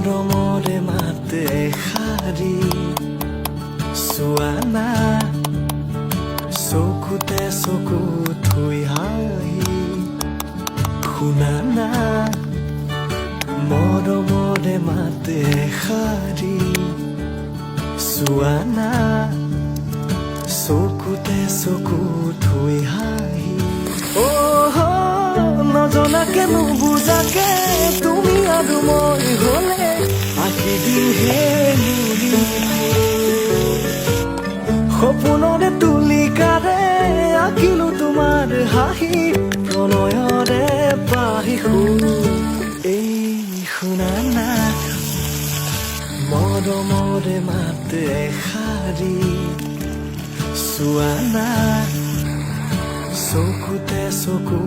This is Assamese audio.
মৰমৰে মাতে এষাৰি চোৱা না চকুতে চকু থৈ হাঁহি শুনা না মৰমৰে মাতে এষাৰি চোৱা না চকুতে চকু থৈ হাঁহি নজনাকে নুবুজাকে তুমি আৰু মই হলে আঁকি দিম হে সপোনৰে তুলিকাৰে আঁকিলো তোমাৰ হাঁহি প্ৰণয়ৰে পাহিসু এই শুনা না মৰমৰে মাতে এষাৰি চোৱা না চকুতে চকু